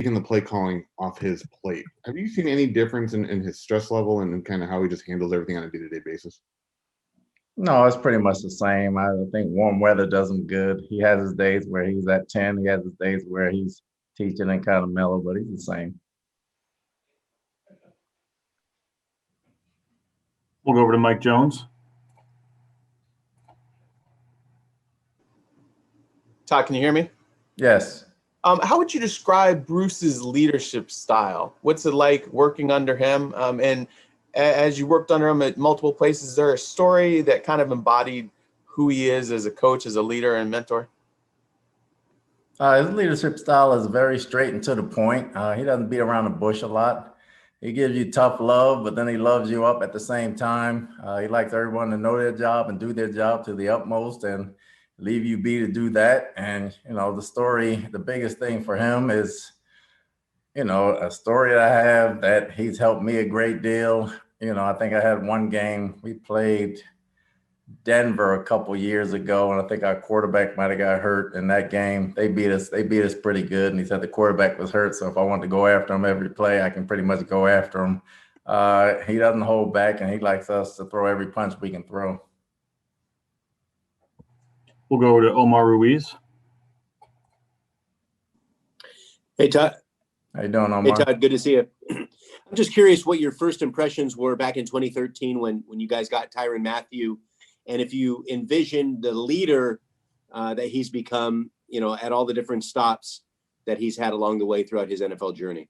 taken the play calling off his plate. Have you seen any difference in his stress level and kind of how he just handles everything on a day-to-day basis? No, it's pretty much the same. I think warm weather does him good. He has his days where he's at 10. He has his days where he's teaching and kind of mellow, but he's the same. We'll go over to Mike Jones. Todd, can you hear me? Yes. How would you describe Bruce's leadership style? What's it like working under him? And as you worked under him at multiple places, is there a story that kind of embodied who he is as a coach, as a leader and mentor? His leadership style is very straight and to the point. He doesn't beat around the bush a lot. He gives you tough love, but then he loves you up at the same time. He likes everyone to know their job and do their job to the utmost and leave you be to do that. And, the biggest thing for him is, a story that I have that he's helped me a great deal. I think I had one game, we played Denver a couple years ago, and I think our quarterback might have got hurt in that game. They beat us pretty good, and he said the quarterback was hurt, so if I want to go after him every play, I can pretty much go after him. He doesn't hold back, and he likes us to throw every punch we can throw. We'll go over to Omar Ruiz. Hey, Todd. How you doing, Omar? Hey, Todd. Good to see you. I'm just curious what your first impressions were back in 2013 when you guys got Tyrann Mathieu, and if you envision the leader that he's become, at all the different stops that he's had along the way throughout his NFL journey.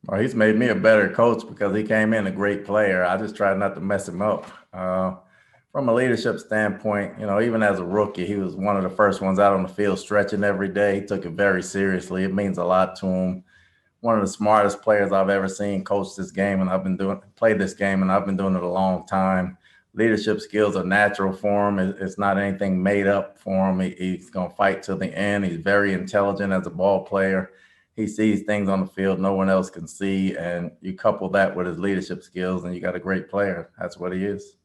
Well, he's made me a better coach because he came in a great player. I just tried not to mess him up. From a leadership standpoint, even as a rookie, he was one of the first ones out on the field stretching every day. He took it very seriously. It means a lot to him. One of the smartest players I've ever seen coach this game, and played this game, and I've been doing it a long time. Leadership skills are natural for him. It's not anything made up for him. He's going to fight to the end. He's very intelligent as a ball player. He sees things on the field no one else can see, and you couple that with his leadership skills, and you got a great player. That's what he is.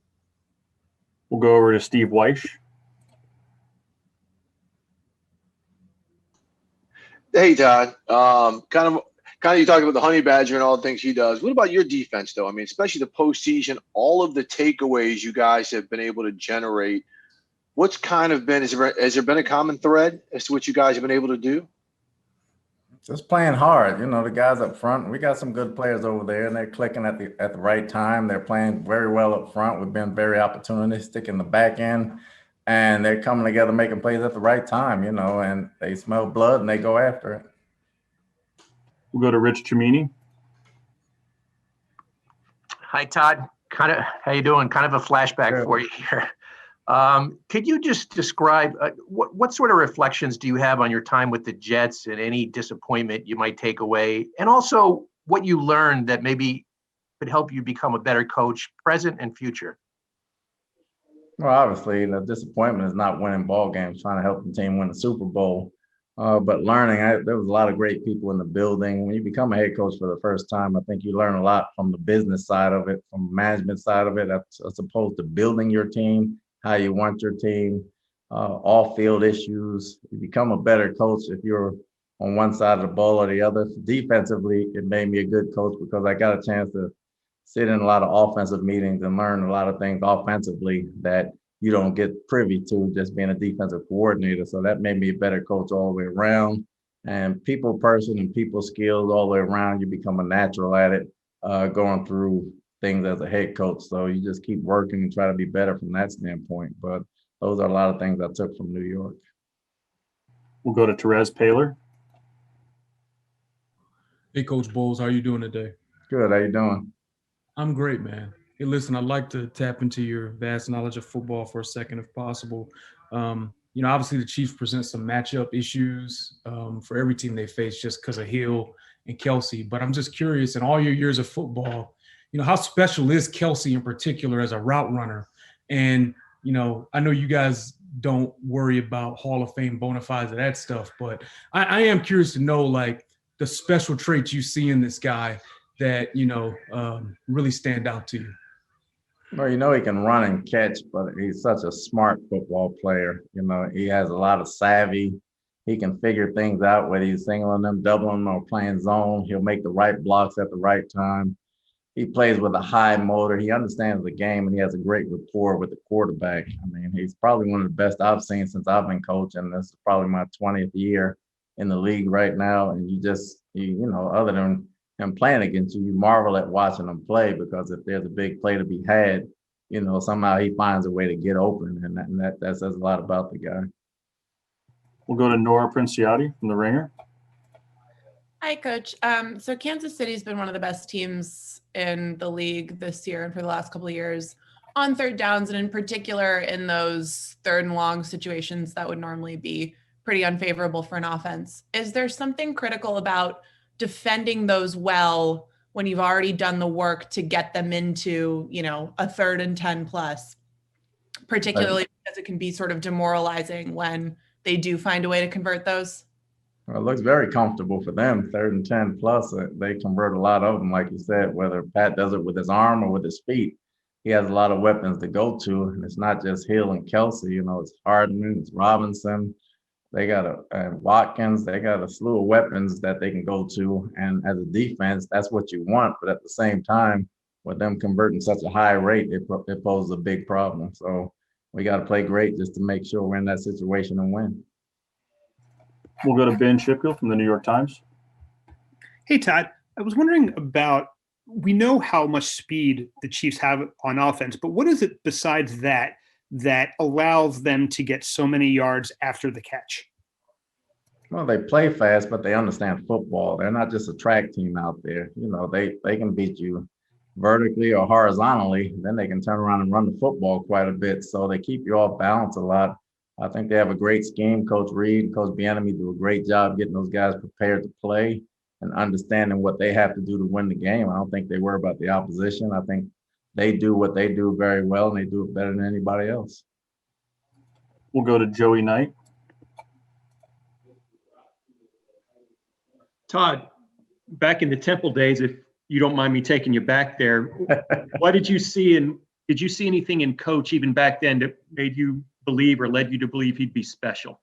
We'll go over to Steve Weish. Hey, Todd. Kind of you talking about the honey badger and all the things he does. What about your defense, though? I mean, especially the postseason, all of the takeaways you guys have been able to generate. What's kind of been, has there been a common thread as to what you guys have been able to do? Just playing hard. The guys up front, we got some good players over there, and they're clicking at the right time. They're playing very well up front. We've been very opportunistic in the back end, and they're coming together making plays at the right time, and they smell blood and they go after it. We'll go to Rich Cimini. Hi, Todd. How you doing? Kind of a flashback for you here. Could you just describe what sort of reflections do you have on your time with the Jets and any disappointment you might take away, and also what you learned that maybe could help you become a better coach, present and future? Well, obviously, the disappointment is not winning ball games, trying to help the team win the Super Bowl. But learning, there was a lot of great people in the building. When you become a head coach for the first time, I think you learn a lot from the business side of it, from the management side of it, as opposed to building your team, how you want your team, off-field issues. You become a better coach if you're on one side of the ball or the other. Defensively, it made me a good coach because I got a chance to sit in a lot of offensive meetings and learn a lot of things offensively that you don't get privy to just being a defensive coordinator. So that made me a better coach all the way around. And people person and people skills all the way around, you become a natural at it, going through things as a head coach. So you just keep working and try to be better from that standpoint. But those are a lot of things I took from New York. We'll go to Terez Paylor. Hey, Coach Bowles, how you doing today? Good. How you doing? I'm great, man. Hey, listen, I'd like to tap into your vast knowledge of football for a second, if possible. Obviously the Chiefs present some matchup issues for every team they face just because of Hill and Kelsey. But I'm just curious, in all your years of football, how special is Kelsey in particular as a route runner? And, I know you guys don't worry about Hall of Fame bona fides and that stuff, but I am curious to know, like, the special traits you see in this guy that, really stand out to you. Well, he can run and catch, but he's such a smart football player. He has a lot of savvy. he can figure things out, whether he's singling them, doubling them, or playing zone. He'll make the right blocks at the right time. He plays with a high motor. He understands the game, and he has a great rapport with the quarterback. I mean, he's probably one of the best I've seen since I've been coaching. This is probably my 20th year in the league right now. And you know, other than him playing against you, you marvel at watching him play, because if there's a big play to be had, you know, somehow he finds a way to get open, and that says a lot about the guy. We'll go to Nora Princiati from The Ringer. Hi, Coach. So Kansas City's been one of the best teams in the league this year and for the last couple of years on third downs, and in particular in those third and long situations that would normally be pretty unfavorable for an offense. Is there something critical about defending those well when you've already done the work to get them into, you know, a 3rd and 10 plus, particularly because it can be sort of demoralizing when they do find a way to convert those? Well, it looks very comfortable for them. 3rd and 10 plus, they convert a lot of them, like you said, whether Pat does it with his arm or with his feet. He has a lot of weapons to go to, and it's not just Hill and Kelsey. You know, it's Hardman, it's Robinson. They got Watkins. They got a slew of weapons that they can go to. And as a defense, that's what you want. But at the same time, with them converting such a high rate, it poses a big problem. So we got to play great just to make sure we're in that situation and win. We'll go to Ben Shipkill from the New York Times. Hey, Todd, I was wondering about, we know how much speed the Chiefs have on offense, but what is it besides that allows them to get so many yards after the catch? Well, they play fast, but they understand football. They're not just a track team out there. You know, they can beat you vertically or horizontally. Then they can turn around and run the football quite a bit. So they keep you off balance a lot. I think they have a great scheme. Coach Reed and Coach Bieniemy do a great job getting those guys prepared to play and understanding what they have to do to win the game. I don't think they worry about the opposition. I think they do what they do very well, and they do it better than anybody else. We'll go to Joey Knight. Todd, back in the Temple days, if you don't mind me taking you back there, what did you see, and did you see anything in Coach even back then that made you believe or led you to believe he'd be special?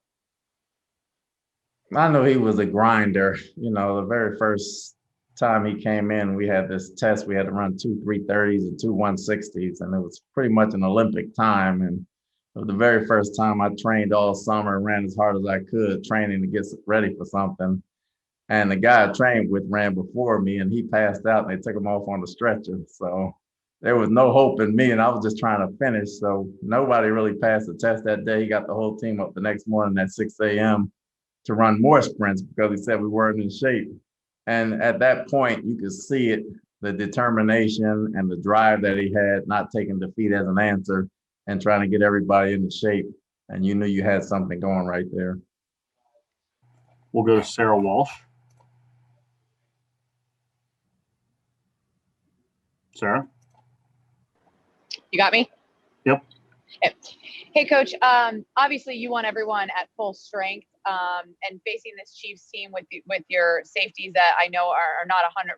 I know he was a grinder. You know, the very first time he came in, we had this test. We had to run 2 330s and 2 160s, and it was pretty much an Olympic time. And it was the very first time I trained all summer and ran as hard as I could, training to get ready for something. And the guy I trained with ran before me, and he passed out, and they took him off on the stretcher. So there was no hope in me, and I was just trying to finish. So nobody really passed the test that day. He got the whole team up the next morning at 6 a.m. to run more sprints because he said we weren't in shape. And at that point, you could see it, the determination and the drive that he had, not taking defeat as an answer and trying to get everybody into shape. And you knew you had something going right there. We'll go to Sarah Walsh. Sarah? You got me? Yep. Hey, Coach. Obviously, you want everyone at full strength, and facing this Chiefs team with your safeties that I know are not 100%,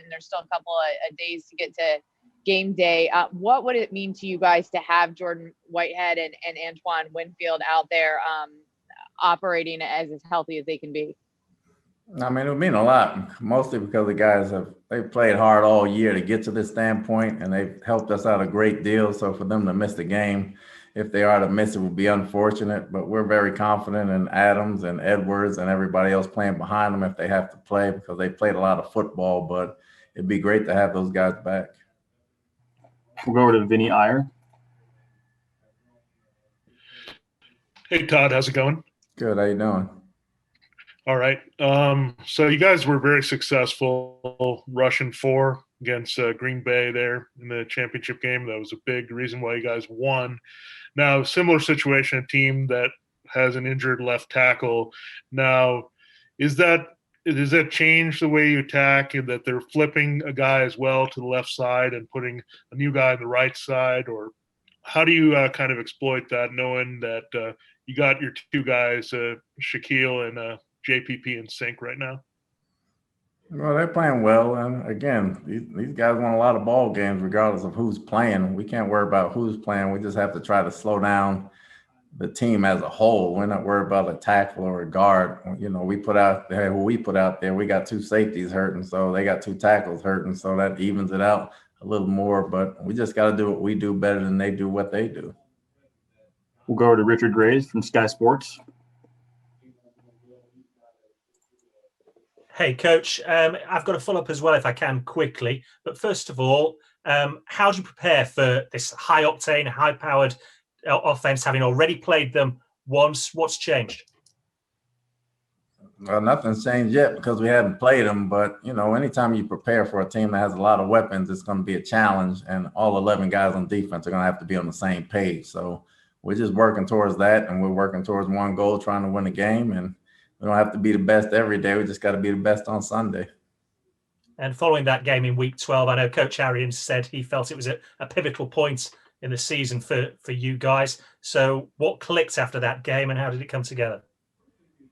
and there's still a couple of days to get to game day. What would it mean to you guys to have Jordan Whitehead and Antoine Winfield out there operating as healthy as they can be? I mean, it would mean a lot, mostly because the guys they've played hard all year to get to this standpoint, and they've helped us out a great deal. So for them to miss the game, if they are to miss it, would be unfortunate. But we're very confident in Adams and Edwards and everybody else playing behind them if they have to play, because they played a lot of football. But it'd be great to have those guys back. We'll go over to Vinny Iyer. Hey, Todd, how's it going? Good. How you doing? All right. So you guys were very successful rushing 4 against Green Bay there in the championship game. That was a big reason why you guys won. Now, similar situation, a team that has an injured left tackle. Now, does that change the way you attack, and that they're flipping a guy as well to the left side and putting a new guy on the right side? Or how do you kind of exploit that, knowing that you got your 2 guys, Shaquille and JPP, in sync right now? Well, they're playing well. And again, these guys won a lot of ball games regardless of who's playing. We can't worry about who's playing. We just have to try to slow down the team as a whole. We're not worried about a tackle or a guard. You know, we put out there, we got 2 safeties hurting, so they got 2 tackles hurting, so that evens it out a little more. But we just got to do what we do better than they do what they do. We'll go over to Richard Graves from Sky Sports. Hey, Coach. I've got a follow-up as well, if I can, quickly. But first of all, how do you prepare for this high-octane, high-powered offense, having already played them once? What's changed? Well, nothing's changed yet because we haven't played them. But, you know, anytime you prepare for a team that has a lot of weapons, it's going to be a challenge. And all 11 guys on defense are going to have to be on the same page. So we're just working towards that, and we're working towards one goal, trying to win the game. And we don't have to be the best every day. We just got to be the best on Sunday. And following that game in week 12, I know Coach Arians said he felt it was a pivotal point in the season for you guys. So what clicked after that game, and how did it come together?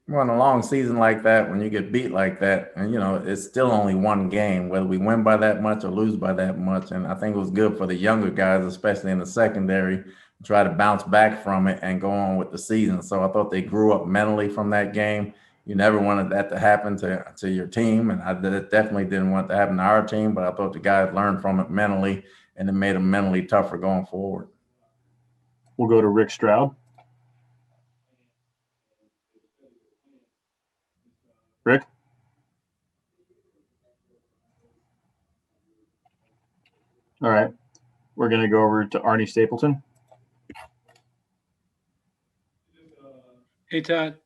Well, in a long season like that, when you get beat like that, and, you know, it's still only one game, whether we win by that much or lose by that much. And I think it was good for the younger guys, especially in the secondary, to try to bounce back from it and go on with the season. So I thought they grew up mentally from that game. You never wanted that to happen to your team, and I definitely didn't want it to happen to our team, but I thought the guys learned from it mentally, and it made them mentally tougher going forward. We'll go to Rick Stroud. Rick? All right. We're going to go over to Arnie Stapleton. Hey, Todd.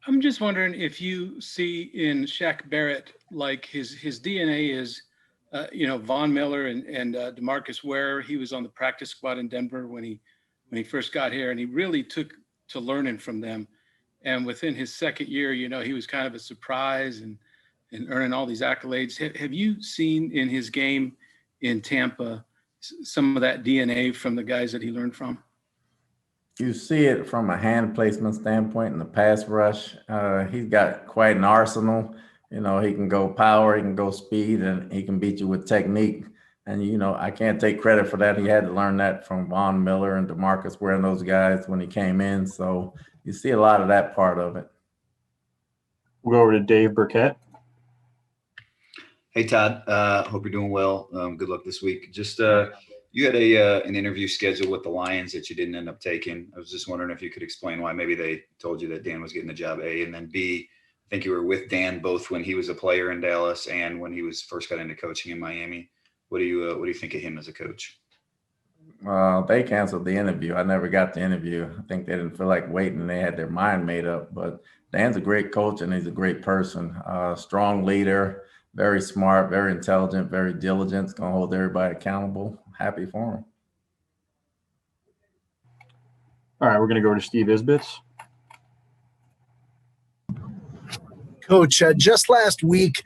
I'm just wondering if you see in Shaq Barrett, like his DNA is, Von Miller and DeMarcus Ware. He was on the practice squad in Denver when he first got here, and he really took to learning from them. And within his second year, he was kind of a surprise and earning all these accolades. Have you seen in his game in Tampa some of that DNA from the guys that he learned from? You see it from a hand placement standpoint in the pass rush. He's got quite an arsenal. You know, he can go power, he can go speed, and he can beat you with technique. And, I can't take credit for that. He had to learn that from Von Miller and DeMarcus Ware and those guys when he came in. So you see a lot of that part of it. We'll go over to Dave Burkett. Hey, Todd. Hope you're doing well. Good luck this week. Just you had an interview scheduled with the Lions that you didn't end up taking. I was just wondering if you could explain why. Maybe they told you that Dan was getting the job, A, and then B, I think you were with Dan both when he was a player in Dallas and when he was first got into coaching in Miami. What do you think of him as a coach? They canceled the interview. I never got the interview. I think they didn't feel like waiting. They had their mind made up. But Dan's a great coach and he's a great person. Strong leader, very smart, very intelligent, very diligent. He's going to hold everybody accountable. Happy for him. All right, we're going to go to Steve Isbitz. Coach, just last week,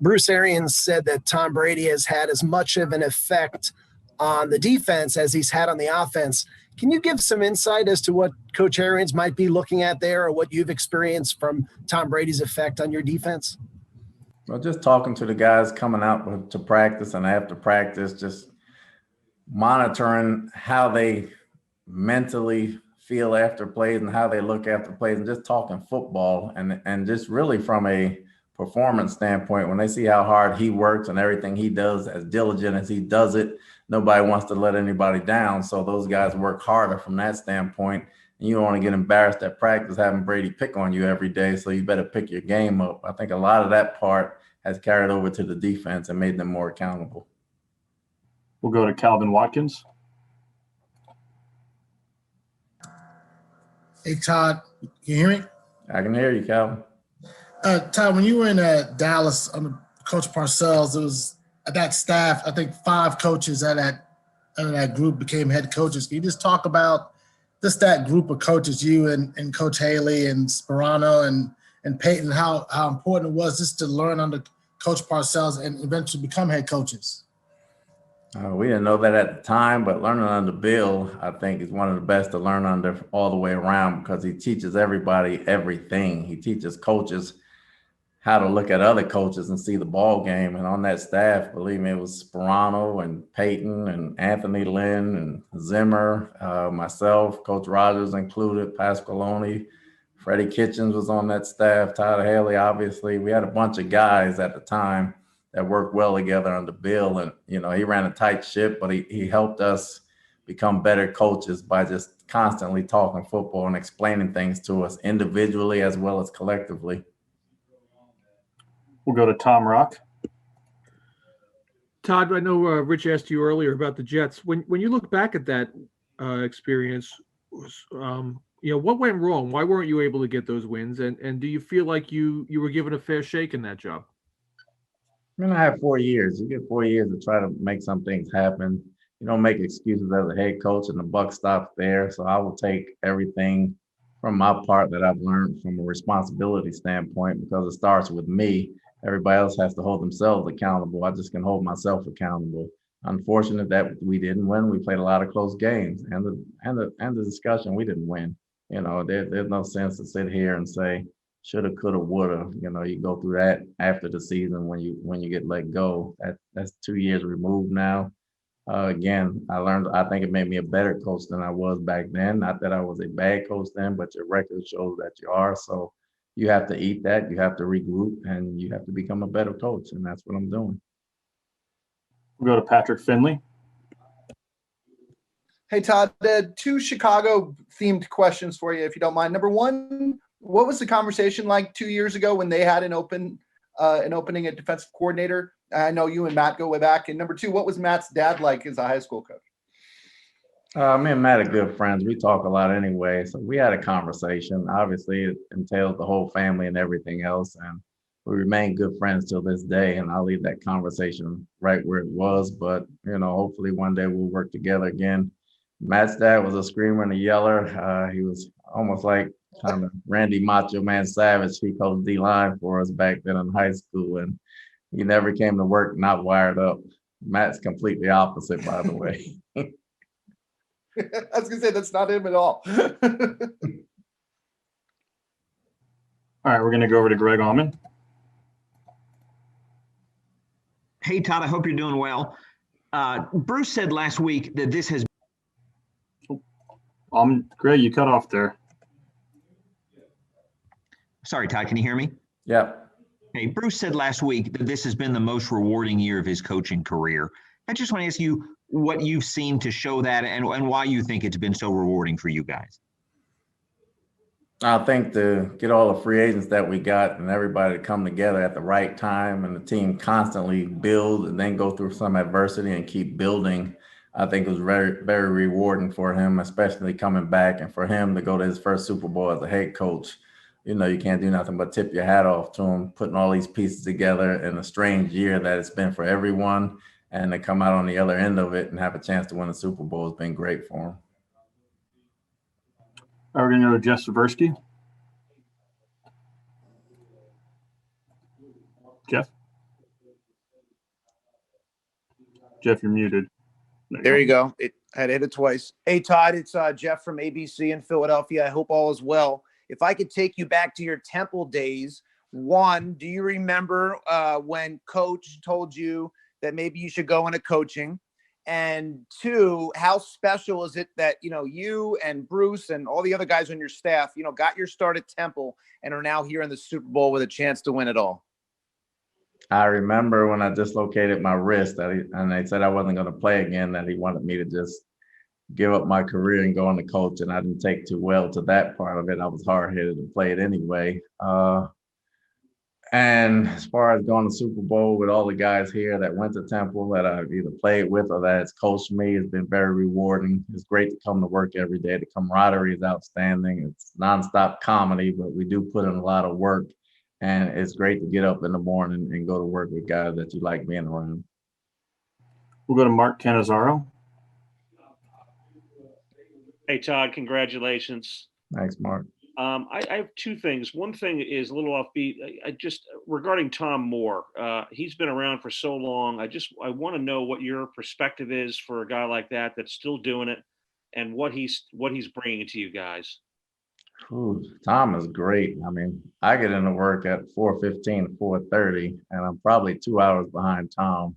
Bruce Arians said that Tom Brady has had as much of an effect on the defense as he's had on the offense. Can you give some insight as to what Coach Arians might be looking at there, or what you've experienced from Tom Brady's effect on your defense? Well, just talking to the guys coming out to practice and after practice, just monitoring how they mentally feel after plays and how they look after plays, and just talking football and just really from a performance standpoint. When they see how hard he works and everything he does, as diligent as he does it, nobody wants to let anybody down. So those guys work harder from that standpoint. And you don't want to get embarrassed at practice having Brady pick on you every day. So you better pick your game up. I think a lot of that part has carried over to the defense and made them more accountable. We'll go to Calvin Watkins. Hey, Todd, can you hear me? I can hear you, Calvin. Todd, when you were in Dallas under Coach Parcells, it was at that staff, I think 5 coaches out of that group became head coaches. Can you just talk about just that group of coaches, you and Coach Haley and Sperano and Peyton, how important it was just to learn under Coach Parcells and eventually become head coaches? We didn't know that at the time, but learning under Bill, I think, is one of the best to learn under all the way around, because he teaches everybody everything. He teaches coaches how to look at other coaches and see the ball game. And on that staff, believe me, it was Sperano and Peyton and Anthony Lynn and Zimmer, myself, Coach Rogers included, Pasqualoni, Freddie Kitchens was on that staff, Todd Haley, obviously. We had a bunch of guys at the time that worked well together under Bill. And, you know, he ran a tight ship, but he helped us become better coaches by just constantly talking football and explaining things to us individually as well as collectively. We'll go to Tom Rock. Todd, I know Rich asked you earlier about the Jets. When you look back at that experience, you know, what went wrong? Why weren't you able to get those wins? And do you feel like you were given a fair shake in that job? I mean, I had 4 years. You get 4 years to try to make some things happen. You don't make excuses as a head coach, and the buck stops there. So I will take everything from my part that I've learned from a responsibility standpoint, because it starts with me. Everybody else has to hold themselves accountable. I just can hold myself accountable. Unfortunate that we didn't win. We played a lot of close games, and the discussion, we didn't win. You know, there's no sense to sit here and say shoulda, coulda, woulda. You know, you go through that after the season when you get let go. That's 2 years removed now. Again, I think it made me a better coach than I was back then. Not that I was a bad coach then, but your record shows that you are. So you have to eat that. You have to regroup, and you have to become a better coach. And that's what I'm doing. We'll go to Patrick Finley. Hey, Todd, two Chicago-themed questions for you, if you don't mind. Number one, what was the conversation like 2 years ago when they had an opening at defensive coordinator? I know you and Matt go way back. And number two, what was Matt's dad like as a high school coach? Me and Matt are good friends. We talk a lot anyway. So we had a conversation. Obviously, it entails the whole family and everything else. And we remain good friends till this day. And I'll leave that conversation right where it was. But, you know, hopefully one day we'll work together again. Matt's dad was a screamer and a yeller. He was almost like kind of Randy Macho Man Savage. He coached D-line for us back then in high school. And he never came to work not wired up. Matt's completely opposite, by the way. I was going to say, that's not him at all. All right, we're going to go over to Greg Allman. Hey, Todd, I hope you're doing well. Bruce said last week that this has. Greg, you cut off there. Sorry, Todd, can you hear me? Yep. Hey, Bruce said last week that this has been the most rewarding year of his coaching career. I just want to ask you what you've seen to show that and why you think it's been so rewarding for you guys. I think to get all the free agents that we got and everybody to come together at the right time and the team constantly build and then go through some adversity and keep building, I think it was very, very rewarding for him, especially coming back, and for him to go to his first Super Bowl as a head coach. You know, you can't do nothing but tip your hat off to him, putting all these pieces together in a strange year that it's been for everyone, and to come out on the other end of it and have a chance to win a Super Bowl has been great for him. We're going to go to Jeff Swiderski. Jeff? Jeff, you're muted. There you go. I had to hit it twice. Hey, Todd, it's Jeff from ABC in Philadelphia. I hope all is well. If I could take you back to your Temple days, one, do you remember when Coach told you that maybe you should go into coaching? And two, how special is it that, you know, you and Bruce and all the other guys on your staff, you know, got your start at Temple and are now here in the Super Bowl with a chance to win it all? I remember when I dislocated my wrist and they said I wasn't going to play again, that he wanted me to just give up my career and go into coach. And I didn't take too well to that part of it. I was hard-headed and played anyway. And as far as going to Super Bowl with all the guys here that went to Temple that I've either played with or that has coached me, it's been very rewarding. It's great to come to work every day. The camaraderie is outstanding. It's nonstop comedy, but we do put in a lot of work. And it's great to get up in the morning and go to work with guys that you like being around. We'll go to Mark Cannizzaro. Hey, Todd, congratulations. Thanks, Mark. I have two things. One thing is a little offbeat. I just regarding Tom Moore. He's been around for so long. I want to know what your perspective is for a guy like that that's still doing it, and what he's bringing to you guys. Ooh, Tom is great. I mean, I get into work at 4:15, 4:30, and I'm probably 2 hours behind Tom.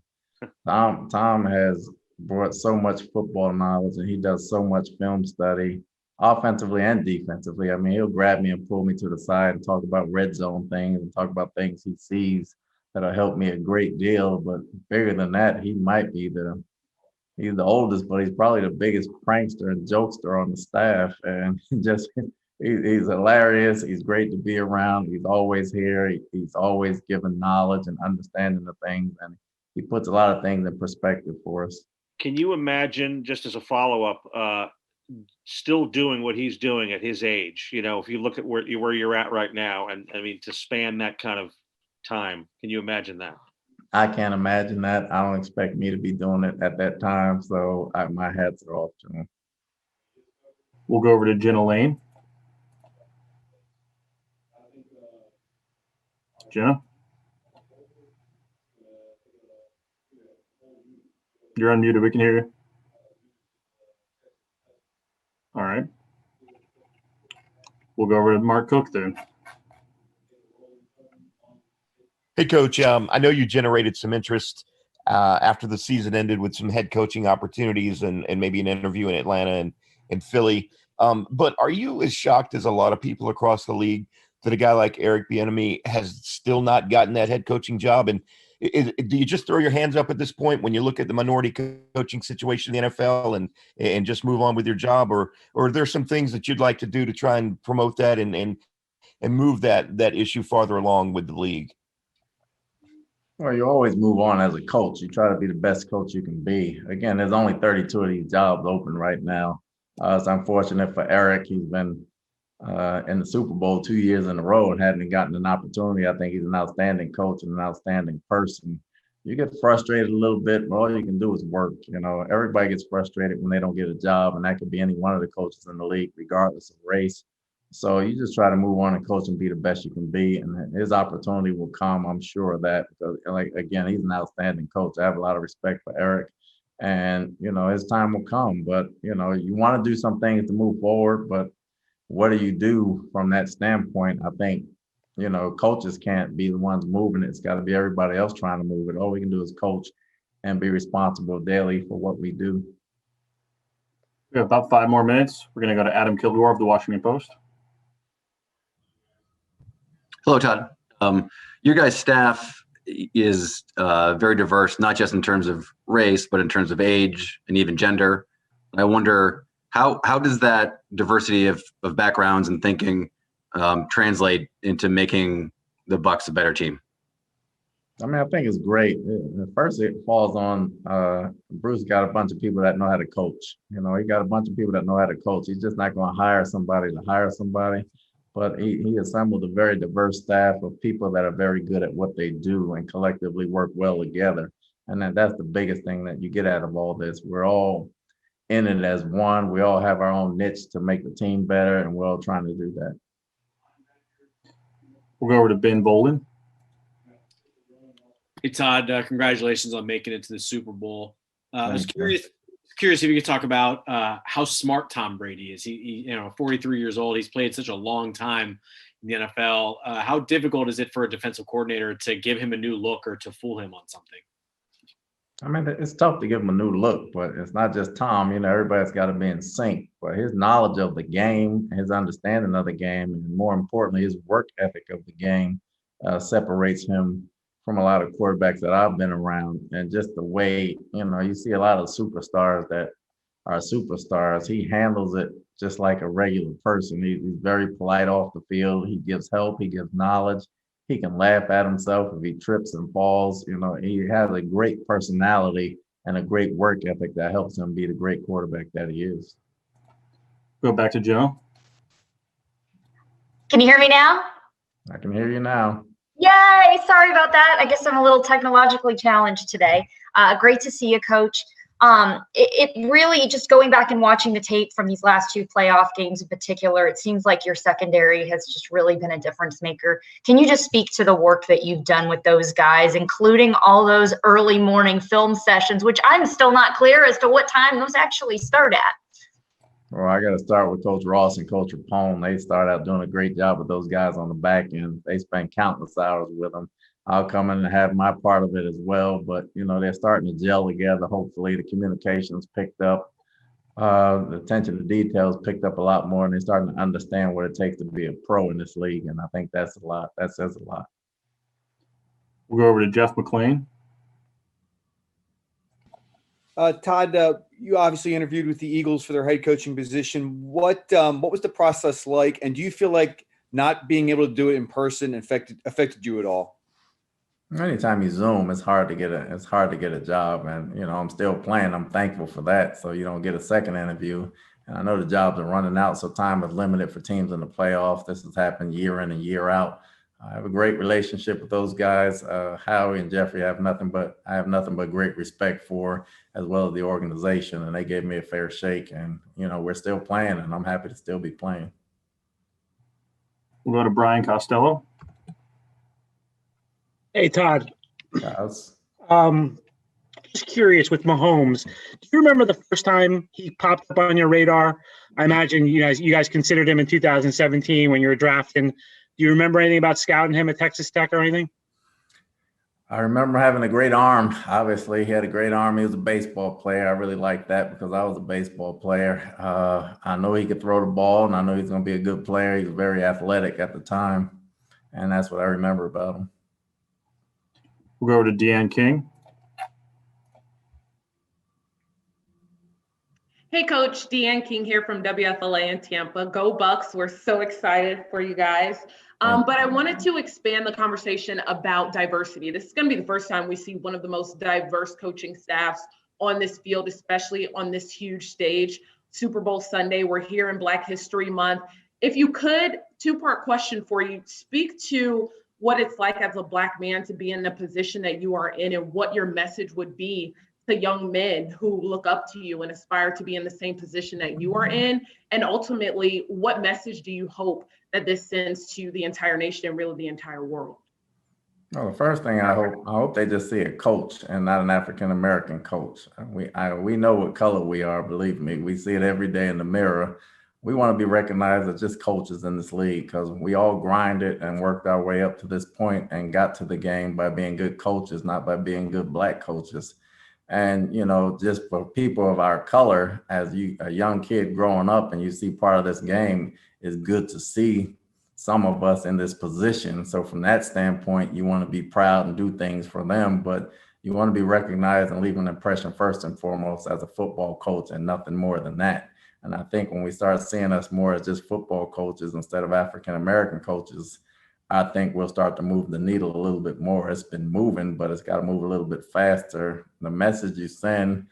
Tom has brought so much football knowledge, and he does so much film study, offensively and defensively. I mean, he'll grab me and pull me to the side and talk about red zone things and talk about things he sees that'll help me a great deal. But bigger than that, he might be he's the oldest, but he's probably the biggest prankster and jokester on the staff. And just he's hilarious. He's great to be around. He's always here. He's always giving knowledge and understanding of things, and he puts a lot of things in perspective for us. Can you imagine, just as a follow-up, still doing what he's doing at his age? You know, if you look at where you're at right now, and I mean, to span that kind of time, can you imagine that? I can't imagine that. I don't expect me to be doing it at that time, so my hats are off to him. We'll go over to Jenna Lane. Jenna? You're unmuted. We can hear you. All right. We'll go over to Mark Cook then. Hey, Coach. I know you generated some interest after the season ended with some head coaching opportunities and maybe an interview in Atlanta and Philly. But are you as shocked as a lot of people across the league that a guy like Eric Bieniemy has still not gotten that head coaching job? And do you just throw your hands up at this point when you look at the minority coaching situation in the NFL and just move on with your job, or are there some things that you'd like to do to try and promote that and move that issue farther along with the league? Well, you always move on as a coach. You try to be the best coach you can be. Again, there's only 32 of these jobs open right now. It's unfortunate for Eric. He's been in the Super Bowl 2 years in a row and hadn't gotten an opportunity. I think he's an outstanding coach and an outstanding person. You get frustrated a little bit, but all you can do is work. You know, everybody gets frustrated when they don't get a job, and that could be any one of the coaches in the league, regardless of race. So you just try to move on and coach and be the best you can be, and his opportunity will come. I'm sure of that, because, like, again, he's an outstanding coach. I have a lot of respect for Eric, and you know his time will come. But you know, you want to do some things to move forward, but what do you do from that standpoint? I think, you know, coaches can't be the ones moving it. It's got to be everybody else trying to move it. All we can do is coach and be responsible daily for what we do. We have about 5 more minutes. We're going to go to Adam Kildor of the Washington Post. Hello, Todd. Your guys' staff is very diverse, not just in terms of race, but in terms of age and even gender. I wonder, how does that diversity of backgrounds and thinking translate into making the Bucs a better team? I mean, I think it's great. First, it falls on Bruce. Got a bunch of people that know how to coach. You know, he got a bunch of people that know how to coach. He's just not going to hire somebody to hire somebody, but he assembled a very diverse staff of people that are very good at what they do and collectively work well together. And that's the biggest thing that you get out of all this. We're all in it as one. We all have our own niche to make the team better, and we're all trying to do that. We'll go over to Ben Bolden. Hey, Todd, congratulations on making it to the Super Bowl. I was curious if you could talk about how smart Tom Brady is. He 43 years old. He's played such a long time in the NFL. How difficult is it for a defensive coordinator to give him a new look or to fool him on something? I mean, it's tough to give him a new look, but it's not just Tom. You know, everybody's got to be in sync. But his knowledge of the game, his understanding of the game, and more importantly, his work ethic of the game separates him from a lot of quarterbacks that I've been around. And just the way, you know, you see a lot of superstars that are superstars. He handles it just like a regular person. He's very polite off the field. He gives help. He gives knowledge. He can laugh at himself if he trips and falls. You know, he has a great personality and a great work ethic that helps him be the great quarterback that he is. Go back to Joe. Can you hear me now? I can hear you now. Yay! Sorry about that. I guess I'm a little technologically challenged today. Great to see you, Coach. It really, just going back and watching the tape from these last 2 playoff games in particular, it seems like your secondary has just really been a difference maker. Can you just speak to the work that you've done with those guys, including all those early morning film sessions, which I'm still not clear as to what time those actually start at? Well, I got to start with Coach Ross and Coach Rapone. They started out doing a great job with those guys on the back end. They spent countless hours with them. I'll come in and have my part of it as well. But, they're starting to gel together. Hopefully the communication's picked up. The attention to details picked up a lot more, and they're starting to understand what it takes to be a pro in this league. And I think that's a lot. That says a lot. We'll go over to Jeff McClain. Todd, you obviously interviewed with the Eagles for their head coaching position. What was the process like, and do you feel like not being able to do it in person affected you at all? Anytime you Zoom, it's hard to get a job, and I'm still playing. I'm thankful for that. So you don't get a second interview, and I know the jobs are running out, so time is limited for teams in the playoffs. This has happened year in and year out. I have a great relationship with those guys. Howie and Jeffrey I have nothing but great respect for, as well as the organization, and they gave me a fair shake. And we're still playing, and I'm happy to still be playing. We'll go to Brian Costello. Hey, Todd. Guys. Just curious with Mahomes. Do you remember the first time he popped up on your radar? I imagine you guys considered him in 2017 when you were drafting. Do you remember anything about scouting him at Texas Tech or anything? I remember having a great arm. Obviously, he had a great arm. He was a baseball player. I really liked that because I was a baseball player. I know he could throw the ball, and I know he's going to be a good player. He was very athletic at the time, and that's what I remember about him. We'll go over to Deanne King. Hey, Coach. Deanne King here from WFLA in Tampa. Go Bucs. We're so excited for you guys. But I wanted to expand the conversation about diversity. This is going to be the first time we see one of the most diverse coaching staffs on this field, especially on this huge stage. Super Bowl Sunday, we're here in Black History Month. If you could, two-part question for you. Speak to what it's like as a Black man to be in the position that you are in, and what your message would be to young men who look up to you and aspire to be in the same position that you are in. And ultimately, what message do you hope that this sends to the entire nation and really the entire world? Well, the first thing I hope they just see a coach and not an African-American coach. We know what color we are, believe me. We see it every day in the mirror. We want to be recognized as just coaches in this league, because we all grinded and worked our way up to this point and got to the game by being good coaches, not by being good Black coaches. And, just for people of our color, as a young kid growing up and you see part of this game, it's good to see some of us in this position. So from that standpoint, you want to be proud and do things for them, but you want to be recognized and leave an impression first and foremost as a football coach, and nothing more than that. And I think when we start seeing us more as just football coaches instead of African-American coaches, I think we'll start to move the needle a little bit more. It's been moving, but it's got to move a little bit faster. The message you send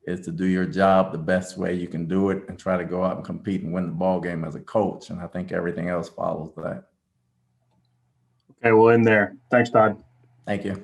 is to do your job the best way you can do it, and try to go out and compete and win the ball game as a coach. And I think everything else follows that. Okay, we'll end there. Thanks, Todd. Thank you.